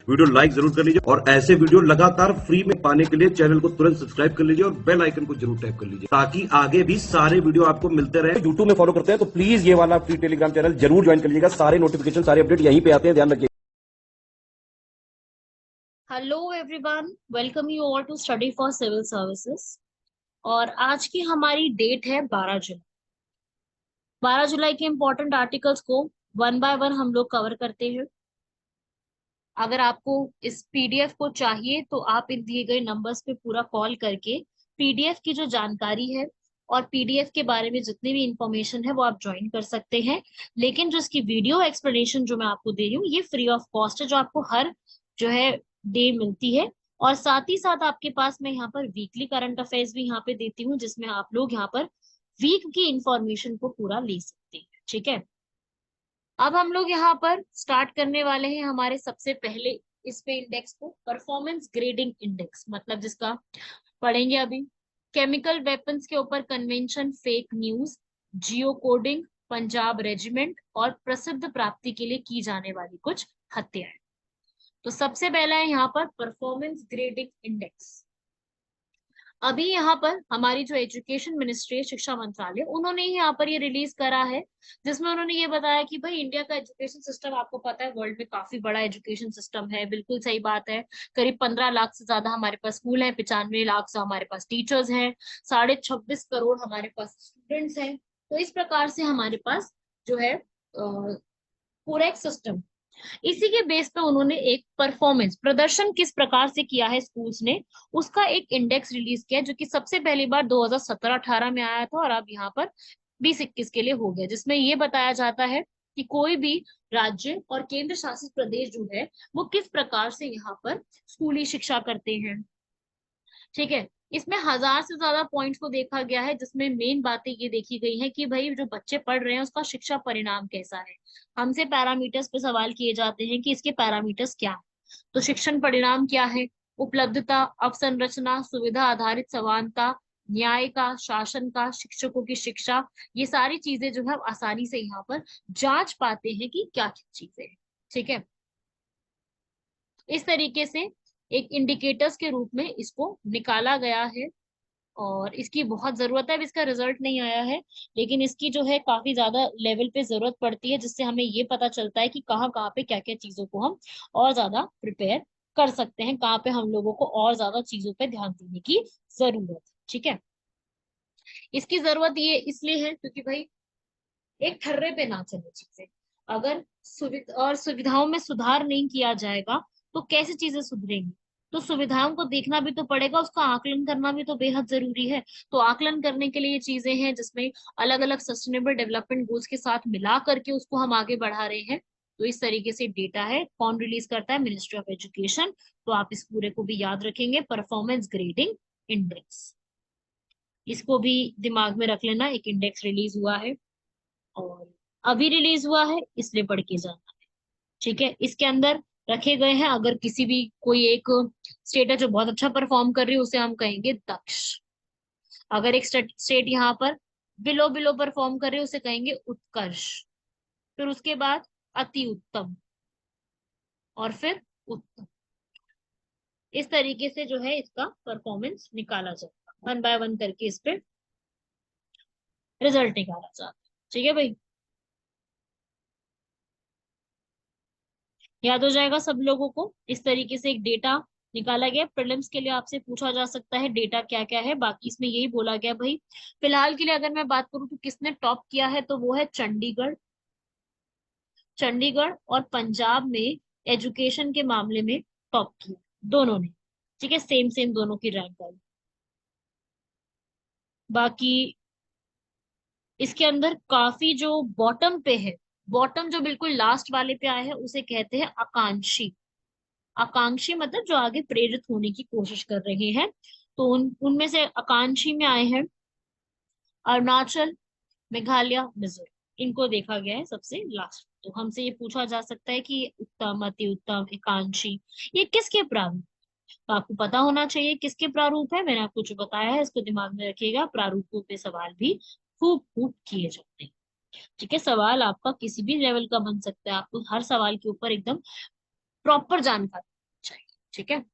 Video like जरूर कर लीजिए और ऐसे वीडियो लगातार फ्री में पाने के लिए चैनल को तुरंत सब्सक्राइब कर लीजिए और बेल आइकन को जरूर टैप कर लीजिए ताकि आगे भी सारे वीडियो आपको मिलते रहे। यूट्यूब में फॉलो करते हैं तो प्लीज ये वाला फ्री टेलीग्राम चैनल जरूर ज्वाइन कर लीजिएगा। सारे नोटिफिकेशन, सारे अपडेट यहीं पे आते हैं, ध्यान रखिए। Hello everyone, welcome you all to study for civil services. और आज की हमारी डेट है 12 जुलाई। 12 जुलाई के इम्पोर्टेंट आर्टिकल्स को वन बाय वन हम लोग कवर करते हैं। अगर आपको इस पीडीएफ को चाहिए तो आप इन दिए गए नंबर्स पे पूरा कॉल करके पीडीएफ की जो जानकारी है और पीडीएफ के बारे में जितनी भी इंफॉर्मेशन है वो आप ज्वाइन कर सकते हैं। लेकिन जो इसकी वीडियो एक्सप्लेनेशन जो मैं आपको दे रही हूँ ये फ्री ऑफ कॉस्ट है, जो आपको हर जो है डे मिलती है। और साथ ही साथ आपके पास मैं यहाँ पर वीकली करंट अफेयर्स भी यहाँ पे देती हूँ, जिसमें आप लोग यहाँ पर वीक की इंफॉर्मेशन को पूरा ले सकते हैं। ठीक है, अब हम लोग यहाँ पर स्टार्ट करने वाले हैं हमारे सबसे पहले इस पे इंडेक्स को, परफॉर्मेंस ग्रेडिंग इंडेक्स, मतलब जिसका पढ़ेंगे अभी। केमिकल वेपन्स के ऊपर कन्वेंशन, फेक न्यूज, जियो कोडिंग, पंजाब रेजिमेंट और प्रसिद्ध प्राप्ति के लिए की जाने वाली कुछ हत्याएं। तो सबसे पहला है यहाँ पर परफॉर्मेंस ग्रेडिंग इंडेक्स। अभी यहाँ पर हमारी जो एजुकेशन मिनिस्ट्री है, शिक्षा मंत्रालय, उन्होंने ही यहाँ पर ये रिलीज करा है, जिसमें उन्होंने ये बताया कि भाई इंडिया का एजुकेशन सिस्टम आपको पता है वर्ल्ड में काफी बड़ा एजुकेशन सिस्टम है। बिल्कुल सही बात है। करीब 15 लाख से ज्यादा हमारे पास स्कूल है, 95 लाख से हमारे पास टीचर्स हैं, 26.5 करोड़ हमारे पास स्टूडेंट्स हैं। तो इस प्रकार से हमारे पास जो है पूरा एक सिस्टम। इसी के बेस पे उन्होंने एक परफॉर्मेंस, प्रदर्शन किस प्रकार से किया है स्कूल्स ने, उसका एक इंडेक्स रिलीज किया, जो कि सबसे पहली बार 2017-18 में आया था और अब यहाँ पर 2021 के लिए हो गया, जिसमें ये बताया जाता है कि कोई भी राज्य और केंद्र शासित प्रदेश जो है वो किस प्रकार से यहाँ पर स्कूली शिक्षा करते हैं। ठीक है, इसमें 1000 से ज्यादा पॉइंट्स को देखा गया है, जिसमें मेन बातें ये देखी गई है कि भाई जो बच्चे पढ़ रहे हैं उसका शिक्षा परिणाम कैसा है। हमसे पैरामीटर्स पे सवाल किए जाते हैं कि इसके पैरामीटर्स क्या है। तो शिक्षण परिणाम क्या है? उपलब्धता, अवसंरचना, सुविधा आधारित समानता, न्याय का, शासन का, शिक्षकों की शिक्षा, ये सारी चीजें जो है आसानी से यहाँ पर जांच पाते हैं कि क्या क्या चीजें हैं। ठीक है, इस तरीके से एक इंडिकेटर्स के रूप में इसको निकाला गया है और इसकी बहुत जरूरत है। अब इसका रिजल्ट नहीं आया है, लेकिन इसकी जो है काफी ज्यादा लेवल पे जरूरत पड़ती है, जिससे हमें ये पता चलता है कि कहाँ कहाँ पे क्या क्या चीजों को हम और ज्यादा प्रिपेयर कर सकते हैं, कहाँ पे हम लोगों को और ज्यादा चीजों पे ध्यान देने की जरूरत है। ठीक है, इसकी जरूरत ये इसलिए है क्योंकि भाई एक ठर्रे पे ना चले चीजें। अगर सुविधाओं में सुधार नहीं किया जाएगा तो कैसे चीजें सुधरेंगी? तो सुविधाओं को देखना भी तो पड़ेगा, उसका आकलन करना भी तो बेहद जरूरी है। तो आकलन करने के लिए ये चीजें हैं जिसमें अलग अलग सस्टेनेबल डेवलपमेंट गोल्स के साथ मिला करके उसको हम आगे बढ़ा रहे हैं। तो इस तरीके से डेटा है, कौन रिलीज करता है? Ministry of education. तो आप इस पूरे को भी याद रखेंगे, परफॉर्मेंस ग्रेडिंग इंडेक्स, इसको भी दिमाग में रख लेना। एक इंडेक्स रिलीज हुआ है और अभी रिलीज हुआ है, इसलिए पढ़ के जाना है। ठीक है, इसके अंदर रखे गए हैं, अगर किसी भी कोई एक स्टेट है जो बहुत अच्छा परफॉर्म कर रही है उसे हम कहेंगे दक्ष। अगर एक स्टेट यहाँ पर बिलो बिलो परफॉर्म कर रही है उसे कहेंगे उत्कर्ष। फिर उसके बाद अति उत्तम और फिर उत्तम। इस तरीके से जो है इसका परफॉर्मेंस निकाला जाएगा, वन बाय वन करके इस पे रिजल्ट निकाला जाता है। ठीक है भाई, याद हो जाएगा सब लोगों को। इस तरीके से एक डेटा निकाला गया, प्रीलिम्स के लिए आपसे पूछा जा सकता है डेटा क्या क्या है। बाकी इसमें यही बोला गया भाई, फिलहाल के लिए अगर मैं बात करूं तो किसने टॉप किया है तो वो है चंडीगढ़। चंडीगढ़ और पंजाब में एजुकेशन के मामले में टॉप किया दोनों ने। ठीक है, सेम सेम दोनों की रैंक आई। बाकी इसके अंदर काफी जो बॉटम पे है, बॉटम जो बिल्कुल लास्ट वाले पे आए हैं उसे कहते हैं आकांक्षी। आकांक्षी मतलब जो आगे प्रेरित होने की कोशिश कर रहे हैं। तो उनमें से आकांक्षी में आए हैं अरुणाचल, मेघालय, मिजोरम, इनको देखा गया है सबसे लास्ट। तो हमसे ये पूछा जा सकता है कि उत्तम, अति उत्तम, एकांक्षी, ये किसके प्रारूप? तो आपको पता होना चाहिए किसके प्रारूप है। मैंने आपको जो बताया है इसको दिमाग में रखिएगा। प्रारूपों पे सवाल भी खूब खूब किए जाते हैं। ठीक है, सवाल आपका किसी भी लेवल का बन सकता है, आपको हर सवाल के ऊपर एकदम प्रॉपर जानकारी ठीक है।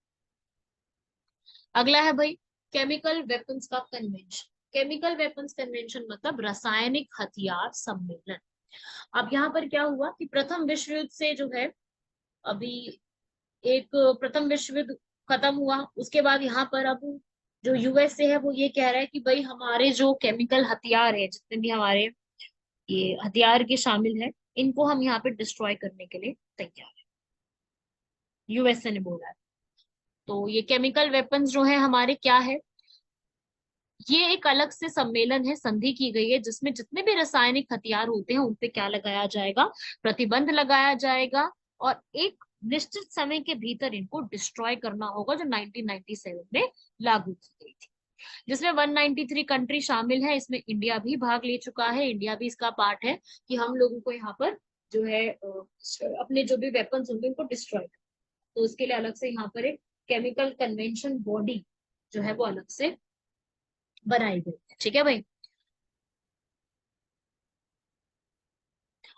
अगला है भाई केमिकल वेपन्स का कन्वेंशन। केमिकल वेपन्स कन्वेंशन मतलब रासायनिक हथियार सम्मेलन। अब यहाँ पर क्या हुआ कि प्रथम विश्व युद्ध से जो है अभी एक प्रथम विश्व युद्ध खत्म हुआ, उसके बाद यहाँ पर अब जो यूएसए है वो ये कह रहा है कि भाई हमारे जो केमिकल हथियार है, जितने भी हमारे ये हथियार के शामिल है, इनको हम यहाँ पे डिस्ट्रॉय करने के लिए तैयार है, यूएसए ने बोला है। तो ये केमिकल वेपन्स जो है हमारे क्या है, ये एक अलग से सम्मेलन है, संधि की गई है, जिसमें जितने भी रासायनिक हथियार होते हैं उन पे क्या लगाया जाएगा, प्रतिबंध लगाया जाएगा, और एक निश्चित समय के भीतर इनको डिस्ट्रॉय करना होगा, जो 1997 में लागू की गई थी, जिसमें 193 कंट्री शामिल है। इसमें इंडिया भी भाग ले चुका है, इंडिया भी इसका पार्ट है कि हम लोगों को यहाँ पर जो है अपने जो भी वेपन्स होंगे उनको डिस्ट्रॉय करना। तो उसके लिए अलग से यहाँ पर एक केमिकल कन्वेंशन बॉडी जो है वो अलग से बनाई गई है। ठीक है भाई।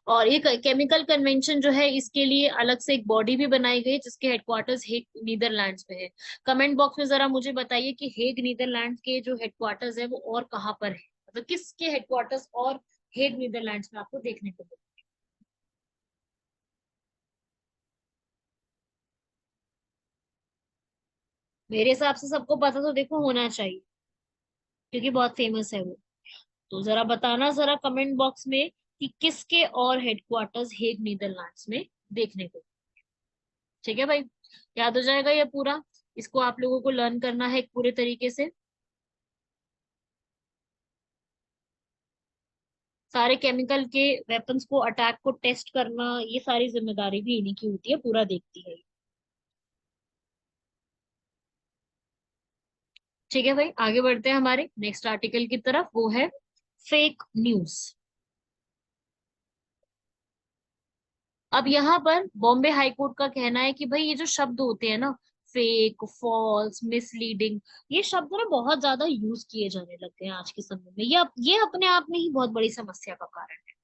और ये केमिकल कन्वेंशन जो है इसके लिए अलग से एक बॉडी भी बनाई गई है, जिसके हेडक्वार्टर्स हेग नीदरलैंड्स में है। कमेंट बॉक्स में जरा मुझे बताइए कि हेग नीदरलैंड्स के जो हेडक्वार्टर्स है वो और कहाँ पर है, मतलब किसके हेडक्वार्टर्स और हेग नीदरलैंड्स में आपको देखने को मिले। मेरे हिसाब से सबको पता तो देखो होना चाहिए, क्योंकि बहुत फेमस है वो। तो जरा बताना जरा कमेंट बॉक्स में कि किसके और हेडक्वार्टर्स हेग नीदरलैंड्स में देखने को। ठीक है भाई, याद हो जाएगा ये पूरा, इसको आप लोगों को लर्न करना है एक पूरे तरीके से। सारे केमिकल के वेपन्स को, अटैक को टेस्ट करना, ये सारी जिम्मेदारी भी इन्हीं की होती है, पूरा देखती है ये। ठीक है भाई, आगे बढ़ते हैं हमारे नेक्स्ट आर्टिकल की तरफ, वो है फेक न्यूज। अब यहाँ पर बॉम्बे हाई कोर्ट का कहना है कि भाई ये जो शब्द होते हैं ना, फेक, फॉल्स, मिसलीडिंग, ये शब्द ना बहुत ज्यादा यूज किए जाने लग गए हैं आज के समय में। ये अपने आप में ही बहुत बड़ी समस्या का कारण है।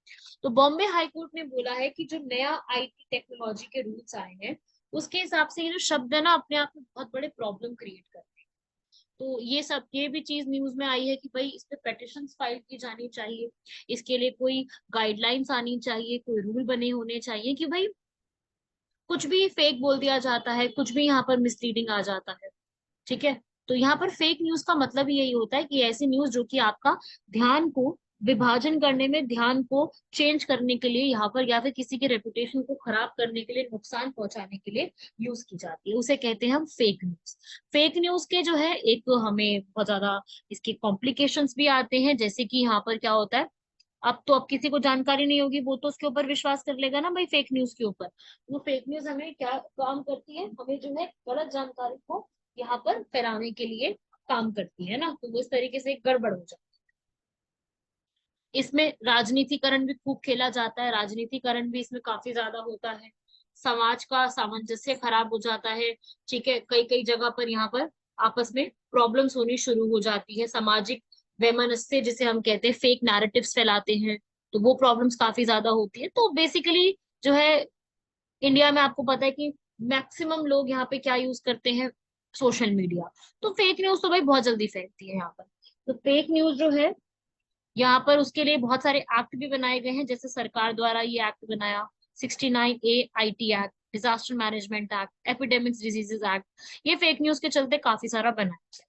तो बॉम्बे हाई कोर्ट ने बोला है कि जो नया आईटी टेक्नोलॉजी के रूल्स आए हैं, उसके हिसाब से ये जो शब्द है ना अपने आप में बहुत बड़े प्रॉब्लम क्रिएट कर रहे हैं। तो ये सब, ये भी चीज न्यूज में आई है कि भाई इस पे पेटिशंस फाइल की जानी चाहिए, इसके लिए कोई गाइडलाइंस आनी चाहिए, कोई रूल बने होने चाहिए कि भाई कुछ भी फेक बोल दिया जाता है, कुछ भी यहाँ पर मिसलीडिंग आ जाता है। ठीक है। तो यहाँ पर फेक न्यूज का मतलब ही यही होता है कि ऐसी न्यूज जो कि आपका ध्यान को विभाजन करने में, ध्यान को चेंज करने के लिए यहाँ पर, या फिर किसी के रेपुटेशन को खराब करने के लिए, नुकसान पहुंचाने के लिए यूज की जाती है, उसे कहते हैं हम फेक न्यूज। फेक न्यूज के जो है एक हमें बहुत ज्यादा इसके कॉम्प्लिकेशंस भी आते हैं, जैसे कि यहाँ पर क्या होता है, अब किसी को जानकारी नहीं होगी, वो तो उसके ऊपर विश्वास कर लेगा ना भाई, फेक न्यूज के ऊपर। वो फेक न्यूज हमें क्या काम करती है, हमें जो है गलत जानकारी को यहाँ पर फैलाने के लिए काम करती है ना, तो वो इस तरीके से गड़बड़ हो जाती है। इसमें राजनीतिकरण भी खूब खेला जाता है, राजनीतिकरण भी इसमें काफी ज्यादा होता है, समाज का सामंजस्य खराब हो जाता है। ठीक है, कई कई जगह पर यहाँ पर आपस में प्रॉब्लम्स होनी शुरू हो जाती है, सामाजिक वैमनस्य जिसे हम कहते हैं, फेक नैरेटिव्स फैलाते हैं, तो वो प्रॉब्लम्स काफी ज्यादा होती है। तो बेसिकली जो है इंडिया में आपको पता है कि मैक्सिमम लोग यहाँ पे क्या यूज करते हैं, सोशल मीडिया। तो फेक न्यूज तो भाई बहुत जल्दी फैलती है यहाँ पर। तो फेक न्यूज जो है यहाँ पर, उसके लिए बहुत सारे एक्ट भी बनाए गए हैं, जैसे सरकार द्वारा ये एक्ट बनाया 69A IT act, disaster management act, epidemics diseases act, ये फेक न्यूज के चलते काफी सारा बना है।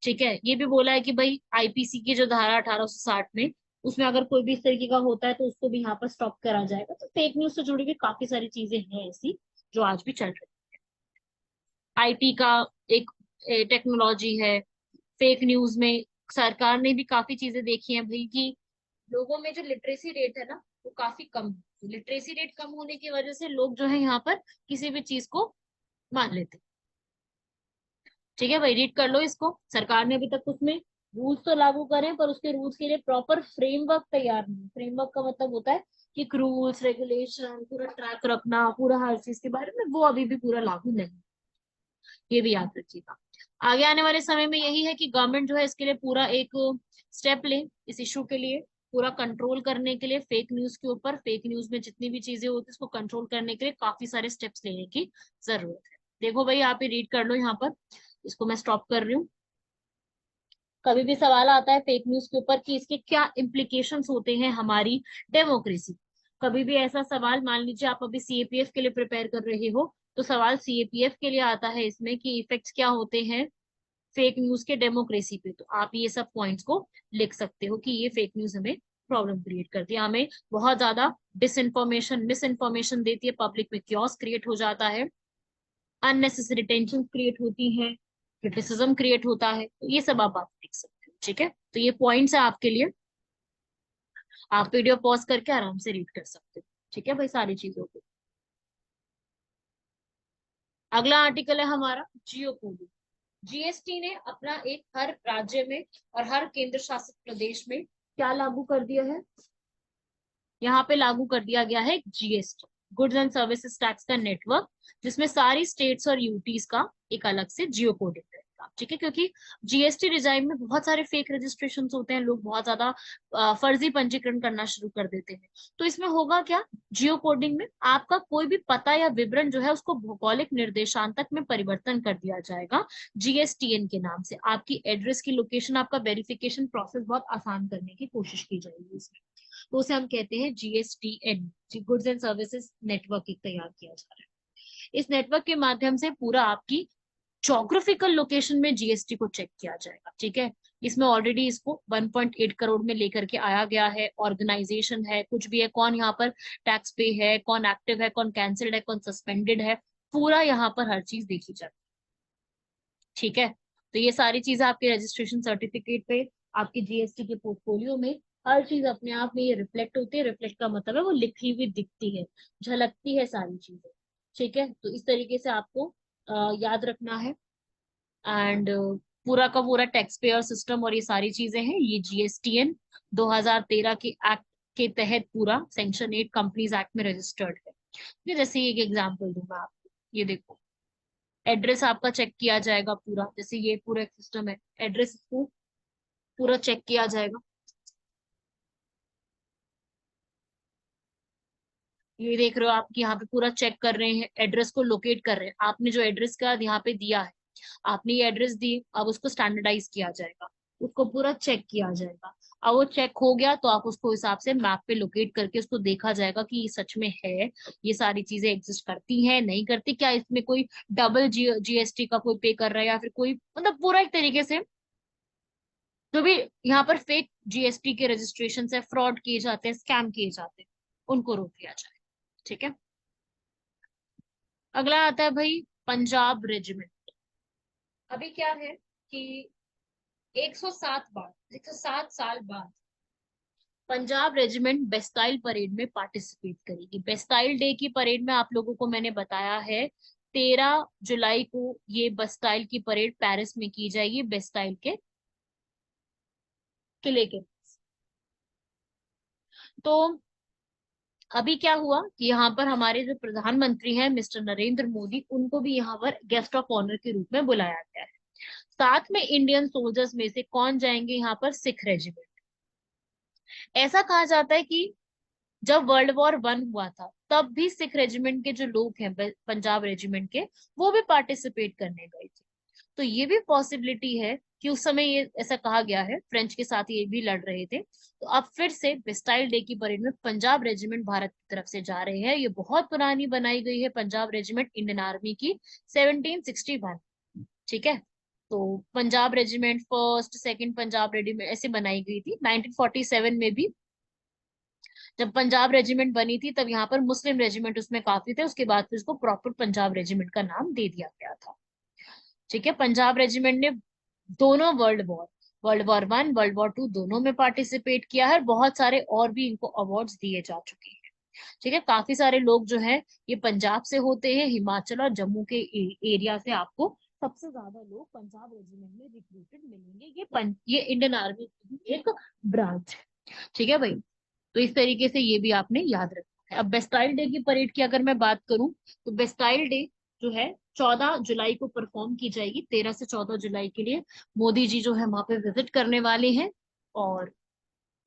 ठीक है, ये भी बोला है कि भाई आईपीसी की जो धारा 1860 में, उसमें अगर कोई भी इस तरीके का होता है तो उसको भी यहाँ पर स्टॉप करा जाएगा। तो फेक न्यूज से जुड़ी हुई काफी सारी चीजें हैं ऐसी जो आज भी चल रही है। आईटी का एक टेक्नोलॉजी है, फेक न्यूज में सरकार ने भी काफी चीजें देखी हैं भाई कि लोगों में जो लिटरेसी रेट है ना वो काफी कम है। लिटरेसी रेट कम होने की वजह से लोग जो है यहाँ पर किसी भी चीज को मान लेते हैं। ठीक है भाई, रीड कर लो इसको। सरकार ने अभी तक उसमें रूल्स तो लागू करे, पर उसके रूल्स के लिए प्रॉपर फ्रेमवर्क तैयार नहीं। फ्रेमवर्क का मतलब होता है कि रूल्स रेगुलेशन पूरा ट्रैक रखना, पूरा हर चीज के बारे में, वो अभी भी पूरा लागू नहीं। ये भी याद रखिएगा। आगे आने वाले समय में यही है कि गवर्नमेंट जो है इसके लिए पूरा एक स्टेप ले, इस इशू के लिए पूरा कंट्रोल करने के लिए, फेक न्यूज के ऊपर, फेक न्यूज में जितनी भी चीजें होती है उसको कंट्रोल करने के लिए काफी सारे स्टेप्स लेने की जरूरत है। देखो भाई, यहाँ पे रीड कर लो, यहाँ पर इसको मैं स्टॉप कर रही हूँ। कभी भी सवाल आता है फेक न्यूज के ऊपर कि इसके क्या इम्प्लीकेशंस होते हैं हमारी डेमोक्रेसी, कभी भी ऐसा सवाल, मान लीजिए आप अभी सीएपीएफ के लिए प्रिपेयर कर रहे हो, तो सवाल सीएपीएफ के लिए आता है इसमें कि इफेक्ट्स क्या होते हैं फेक न्यूज के डेमोक्रेसी पे, तो आप ये सब पॉइंट्स को लिख सकते हो कि ये फेक न्यूज हमें प्रॉब्लम क्रिएट करती है, हमें बहुत ज्यादा डिसइंफॉर्मेशन मिस इन्फॉर्मेशन देती है, पब्लिक में क्योस क्रिएट हो जाता है, अननेसेसरी टेंशन क्रिएट होती है, क्रिटिसिज्म क्रिएट होता है, तो ये सब आप देख सकते हो। ठीक है, तो ये पॉइंट्स है आपके लिए, आप वीडियो पॉज करके आराम से रीड कर सकते हो। ठीक है भाई, सारी चीजों को। अगला आर्टिकल है हमारा जियो कोडिंग। जीएसटी ने अपना एक हर राज्य में और हर केंद्र शासित प्रदेश में क्या लागू कर दिया है, यहाँ पे लागू कर दिया गया है GST, goods and services tax का नेटवर्क, जिसमें सारी स्टेट्स और यूटीज का एक अलग से जियो कोडिंग रहेगा। ठीक है, क्योंकि जीएसटी रिजाइम में बहुत सारे फेक रजिस्ट्रेशन होते हैं, लोग बहुत ज्यादा फर्जी पंजीकरण करना शुरू कर देते हैं, तो इसमें होगा क्या, जियो कोडिंग में आपका कोई भी पता या विवरण जो है उसको भौगोलिक निर्देशांतक में परिवर्तन कर दिया जाएगा जीएसटीएन के नाम से, आपकी एड्रेस की लोकेशन, आपका वेरिफिकेशन प्रोसेस बहुत आसान करने की कोशिश की जाएगी इसमें, तो उसे हम कहते हैं GSTN, goods and services network एक तैयार किया जा रहा है। इस नेटवर्क के माध्यम से पूरा आपकी जोग्राफिकल लोकेशन में जीएसटी को चेक किया जाएगा। ठीक है, इसमें ऑलरेडी इसको 1.8 करोड़ में लेकर के आया गया है, ऑर्गेनाइजेशन है, कुछ भी है, कौन यहाँ पर टैक्स पे है, कौन एक्टिव है, कौन कैंसिल्ड है, कौन सस्पेंडेड है, पूरा यहाँ पर हर चीज देखी जाती है। ठीक है, तो ये सारी चीजें आपके रजिस्ट्रेशन सर्टिफिकेट पे, आपके जीएसटी के पोर्टफोलियो में, हर चीज अपने आप में ये रिफ्लेक्ट होती है, रिफ्लेक्ट का मतलब है वो लिखी हुई दिखती है, झलकती है सारी चीजें। ठीक है, तो इस तरीके से आपको याद रखना है। एंड पूरा का पूरा टैक्स पेयर सिस्टम और ये सारी चीजें हैं, ये जीएसटीएन 2013 के एक्ट के तहत पूरा सेक्शन 8 कंपनीज एक्ट में रजिस्टर्ड है। ये जैसे एक एग्जांपल दूंगा आपको, ये देखो, एड्रेस आपका चेक किया जाएगा पूरा, जैसे ये पूरा एक सिस्टम है, एड्रेस को पूरा चेक किया जाएगा, ये देख रहे हो आप कि यहाँ पे पूरा चेक कर रहे हैं, एड्रेस को लोकेट कर रहे हैं, आपने जो एड्रेस का यहाँ पे दिया है, आपने ये एड्रेस दी, अब उसको स्टैंडर्डाइज किया जाएगा, उसको पूरा चेक किया जाएगा, अब वो चेक हो गया तो आप उसको हिसाब से मैप पे लोकेट करके उसको देखा जाएगा कि ये सच में है, ये सारी चीजें एग्जिस्ट करती हैं नहीं करती, क्या इसमें कोई डबल जीएसटी का कोई पे कर रहा है या फिर कोई, मतलब पूरा एक तरीके से जो भी यहाँ पर फेक जीएसटी के रजिस्ट्रेशन है, फ्रॉड किए जाते हैं, स्कैम किए जाते हैं, उनको रोक दिया जाए। ठीक है, अगला आता है भाई पंजाब रेजिमेंट। अभी क्या है कि 107 साल बाद पंजाब रेजिमेंट बेस्टाइल परेड में पार्टिसिपेट करेगी। बेस्टाइल डे की परेड में आप लोगों को मैंने बताया है 13 जुलाई को ये बेस्टाइल की परेड पेरिस में की जाएगी, बेस्टाइल के किले के पास। तो अभी क्या हुआ कि यहाँ पर हमारे जो प्रधानमंत्री हैं मिस्टर नरेंद्र मोदी, उनको भी यहाँ पर गेस्ट ऑफ ऑनर के रूप में बुलाया गया है। साथ में इंडियन सोल्जर्स में से कौन जाएंगे यहाँ पर, सिख रेजिमेंट। ऐसा कहा जाता है कि जब वर्ल्ड वॉर 1 हुआ था तब भी सिख रेजिमेंट के जो लोग हैं पंजाब रेजिमेंट के, वो भी पार्टिसिपेट करने गए थे, तो ये भी पॉसिबिलिटी है कि उस समय ये ऐसा कहा गया है, फ्रेंच के साथ ये भी लड़ रहे थे, तो अब फिर से बेस्टाइल डे की परेड में पंजाब रेजिमेंट भारत की तरफ से जा रहे हैं। ये बहुत पुरानी बनाई गई है पंजाब रेजिमेंट, इंडियन आर्मी की, 1761। ठीक है, तो Punjab regiment first second Punjab regiment ऐसे बनाई गई थी। 1947 में भी जब पंजाब रेजिमेंट बनी थी तब यहाँ पर मुस्लिम रेजिमेंट उसमें काफी थे, उसके बाद फिर उसको प्रॉपर पंजाब रेजिमेंट का नाम दे दिया गया था। ठीक है, पंजाब रेजिमेंट ने दोनों वर्ल्ड वॉर 1 वर्ल्ड वॉर 2 दोनों में पार्टिसिपेट किया है, बहुत सारे और भी इनको अवार्ड्स दिए जा चुके हैं। ठीक है, काफी सारे लोग जो है ये पंजाब से होते हैं, हिमाचल और जम्मू के एरिया से आपको सबसे ज्यादा लोग पंजाब रेजिमेंट में रिक्रूटेड मिलेंगे। ये इंडियन आर्मी की एक ब्रांच है। ठीक है भाई, तो इस तरीके से ये भी आपने याद रखना है। अब बेस्टाइल डे की परेड की अगर मैं बात करूं, तो बेस्टाइल डे जो है 14 जुलाई को परफॉर्म की जाएगी, 13 से 14 जुलाई के लिए मोदी जी जो है वहां पे विजिट करने वाले हैं। और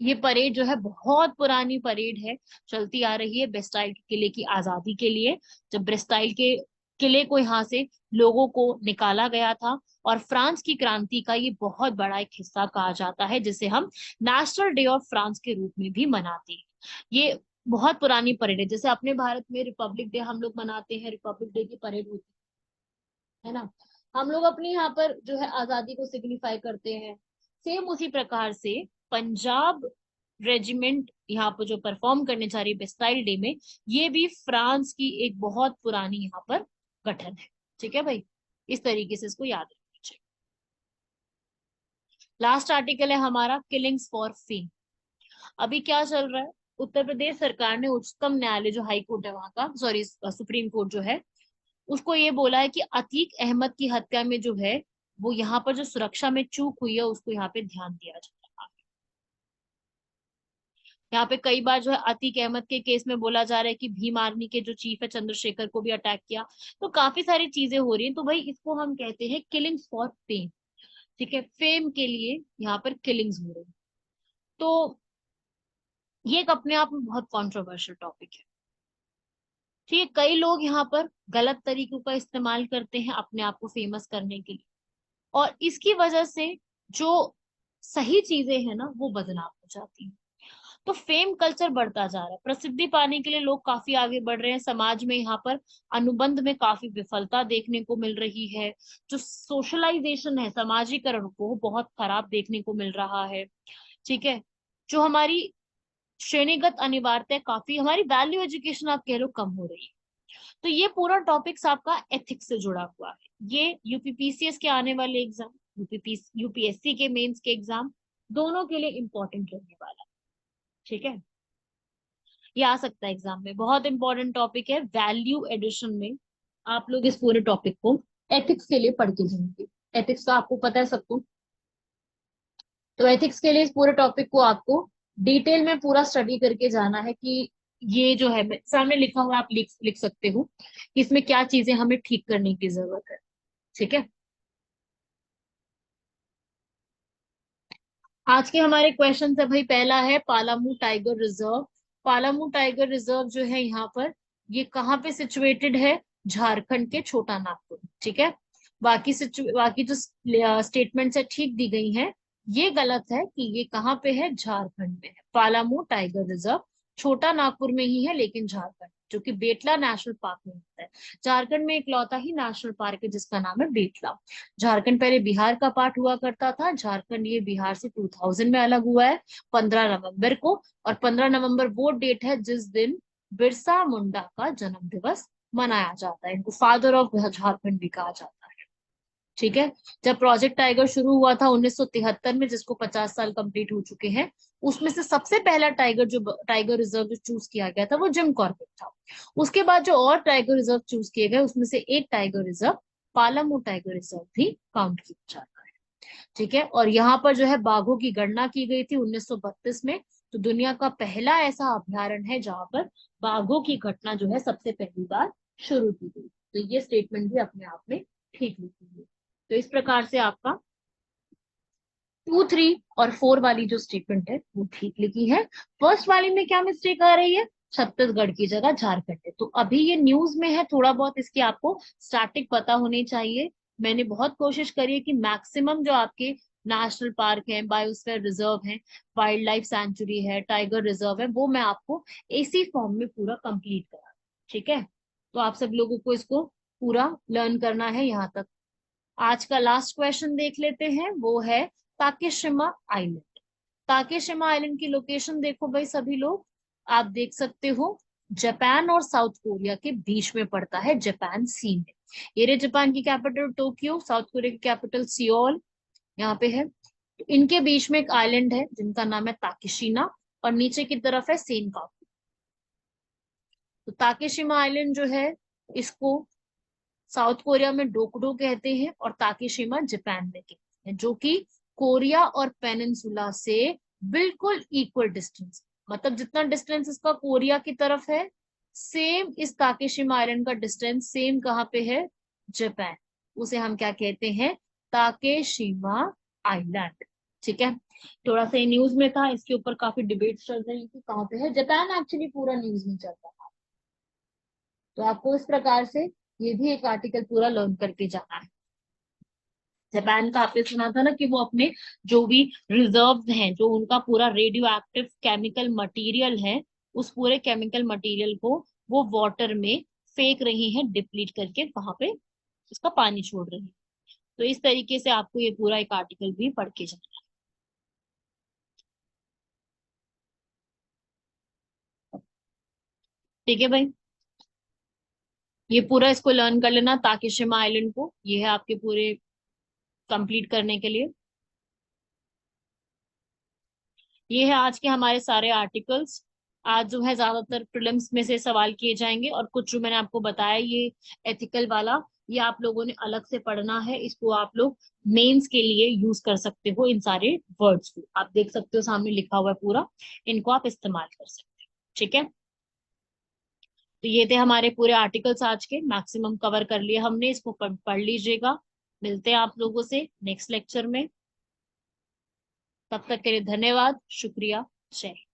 ये परेड जो है बहुत पुरानी परेड है, चलती आ रही है बेस्टाइल किले की आजादी के लिए। जब बेस्टाइल के किले को यहाँ से लोगों को निकाला गया था। और फ्रांस की क्रांति का ये बहुत बड़ा एक हिस्सा कहा जाता है, जिसे हम नेशनल डे ऑफ फ्रांस के रूप में भी मनाते हैं। ये बहुत पुरानी परेड है। जैसे अपने भारत में रिपब्लिक डे हम लोग मनाते हैं, रिपब्लिक डे की परेड होती है ना, हम लोग अपने यहाँ पर जो है आजादी को सिग्निफाई करते हैं। सेम उसी प्रकार से पंजाब रेजिमेंट यहाँ पर जो परफॉर्म करने जा रही है बेस्टाइल डे में, ये भी फ्रांस की एक बहुत पुरानी यहाँ पर गठन है। ठीक है भाई, इस तरीके से इसको याद रखना चाहिए। लास्ट आर्टिकल है हमारा किलिंग्स फॉर फेम। अभी क्या चल रहा है, उत्तर प्रदेश सरकार ने उच्चतम न्यायालय जो हाई कोर्ट है वहां का, सॉरी सुप्रीम कोर्ट जो है, उसको ये बोला है कि अतीक अहमद की हत्या में जो है वो यहाँ पर जो सुरक्षा में चूक हुई है उसको यहाँ पे ध्यान दिया जाए। यहाँ पे कई बार जो है अतीक अहमद के केस में बोला जा रहा है कि भीम आर्मी के जो चीफ है चंद्रशेखर को भी अटैक किया। तो काफी सारी चीजें हो रही हैं। तो भाई इसको हम कहते हैं किलिंग्स फॉर फेम। ठीक है, फेम के लिए यहाँ पर किलिंग्स हो रही है। तो ये एक अपने आप में बहुत कॉन्ट्रोवर्शियल टॉपिक है। ठीक है, कई लोग यहाँ पर गलत तरीकों का इस्तेमाल करते हैं अपने आप को फेमस करने के लिए, और इसकी वजह से जो सही चीजें हैं ना वो बदनाम हो जाती हैं। तो फेम कल्चर बढ़ता जा रहा है, प्रसिद्धि पाने के लिए लोग काफी आगे बढ़ रहे हैं। समाज में यहाँ पर अनुबंध में काफी विफलता देखने को मिल रही है। जो सोशलाइजेशन है, समाजीकरण को, वो बहुत खराब देखने को मिल रहा है। ठीक है, जो हमारी श्रेणीगत अनिवार्यता है, काफी हमारी वैल्यू एजुकेशन आप कह लो कम हो रही है। तो ये पूरा टॉपिक्स आपका एथिक्स से जुड़ा हुआ है। ये यूपीपीसीएस के आने वाले एग्जाम, यूपीएससी के मेंस के एग्जाम, दोनों के लिए इंपॉर्टेंट रहने वाला है। ठीक है, ये आ सकता है एग्जाम में, बहुत इंपॉर्टेंट टॉपिक है। वैल्यू एडिशन में आप लोग इस पूरे टॉपिक को एथिक्स के लिए पढ़ के जाएंगे। एथिक्स तो आपको पता है सबको। तो एथिक्स के लिए इस पूरे टॉपिक को आपको डिटेल में पूरा स्टडी करके जाना है कि ये जो है सामने लिखा हुआ आप लिख लिख सकते हो कि इसमें क्या चीजें हमें ठीक करने की जरूरत है। ठीक है, आज के हमारे क्वेश्चन है भाई, पहला है पालामू टाइगर रिजर्व। पालामू टाइगर रिजर्व जो है यहाँ पर, ये कहाँ पे सिचुएटेड है? झारखंड के छोटा नागपुर। ठीक है, बाकी जो स्टेटमेंट्स है ठीक दी गई हैं। ये गलत है कि ये कहाँ पे है, झारखंड में है। पालामू टाइगर रिजर्व छोटा नागपुर में ही है, लेकिन झारखंड, जो कि बेतला नेशनल पार्क में होता है। झारखंड में इकलौता ही नेशनल पार्क है जिसका नाम है बेतला। झारखंड पहले बिहार का पार्ट हुआ करता था। झारखंड ये बिहार से 2000 में अलग हुआ है, 15 नवंबर को। और 15 नवंबर वो डेट है जिस दिन बिरसा मुंडा का जन्म दिवस मनाया जाता है। इनको फादर ऑफ झारखंड भी कहा जाता है। ठीक है, जब प्रोजेक्ट टाइगर शुरू हुआ था 1973 में, जिसको 50 साल कंप्लीट हो चुके हैं, उसमें से सबसे पहला टाइगर रिजर्व जो चूज किया गया था वो जिम कॉर्बेट था। उसके बाद जो और टाइगर रिजर्व चूज किए गए उसमें से एक टाइगर रिजर्व पालामू टाइगर रिजर्व भी काउंट किया जाता है। ठीक है, और यहाँ पर जो है बाघों की गणना की गई थी 1932 में। तो दुनिया का पहला ऐसा अभ्यारण्य है जहां पर बाघों की घटना जो है सबसे पहली बार शुरू की गई। तो ये स्टेटमेंट भी अपने आप में ठीक लिखी है। तो इस प्रकार से आपका 2, 3 और 4 वाली जो स्टेटमेंट है वो ठीक लिखी है। फर्स्ट वाली में क्या मिस्टेक आ रही है? छत्तीसगढ़ की जगह झारखंड है। तो अभी ये न्यूज में है, थोड़ा बहुत इसकी आपको स्टैटिक पता होनी चाहिए। मैंने बहुत कोशिश करी है कि मैक्सिमम जो आपके नेशनल पार्क है, बायोस्फीयर रिजर्व है, वाइल्ड लाइफ सेंचुरी है, टाइगर रिजर्व है, वो मैं आपको इसी फॉर्म में पूरा कंप्लीट करा। ठीक है, तो आप सब लोगों को इसको पूरा लर्न करना है यहाँ तक। आज का लास्ट क्वेश्चन देख लेते हैं, वो है ताकेशिमा आइलैंड। ताकेशिमा आइलैंड की लोकेशन देखो भाई सभी लोग, आप देख सकते हो जापान और साउथ कोरिया के बीच में पड़ता है, जापान सी में। ये रहे जापान की कैपिटल टोक्यो, साउथ कोरिया की कैपिटल सियोल यहाँ पे है। तो इनके बीच में एक आइलैंड है जिनका नाम है ताकेशिमा, और नीचे की तरफ है सेनकाकू। तो ताकेशिमा आइलैंड जो है, इसको साउथ कोरिया में डोकडो कहते हैं और ताकेशिमा जापान में कहते हैं, जो कि कोरिया और पेनिनसुला से बिल्कुल इक्वल डिस्टेंस, मतलब जितना डिस्टेंस इसका कोरिया की तरफ है, सेम इस ताकेशिमा आइलैंड का डिस्टेंस सेम कहाँ पे है, जापान। उसे हम क्या कहते हैं, ताकेशिमा आइलैंड। ठीक है, थोड़ा सा न्यूज में था, इसके ऊपर काफी डिबेट चल रही थी कहाँ पे है। जापान एक्चुअली पूरा न्यूज में चल रहा था। तो आपको इस प्रकार से ये भी एक आर्टिकल पूरा लर्न करके जाना है। जापान का आपने सुना था ना कि वो अपने जो भी रिजर्व्स हैं, जो उनका पूरा रेडियो एक्टिव केमिकल मटेरियल है, उस पूरे केमिकल मटेरियल को वो वाटर में फेंक रही हैं, डिप्लीट करके वहां पे उसका पानी छोड़ रही है। तो इस तरीके से आपको ये पूरा एक आर्टिकल भी पढ़ के जाना है। ठीक है भाई, ये पूरा इसको लर्न कर लेना ताकेशिमा आइलैंड को, ये है आपके पूरे कंप्लीट करने के लिए। ये है आज के हमारे सारे आर्टिकल्स। आज जो है ज्यादातर प्रीलिम्स में से सवाल किए जाएंगे, और कुछ जो मैंने आपको बताया ये एथिकल वाला, ये आप लोगों ने अलग से पढ़ना है। इसको आप लोग मेंस के लिए यूज कर सकते हो, इन सारे वर्ड्स को आप देख सकते हो सामने लिखा हुआ है पूरा, इनको आप इस्तेमाल कर सकते हो। ठीक है, तो ये थे हमारे पूरे आर्टिकल्स, आज के मैक्सिमम कवर कर लिए हमने, इसको पढ़ लीजिएगा। मिलते हैं आप लोगों से नेक्स्ट लेक्चर में, तब तक के लिए धन्यवाद, शुक्रिया, जय हिंद।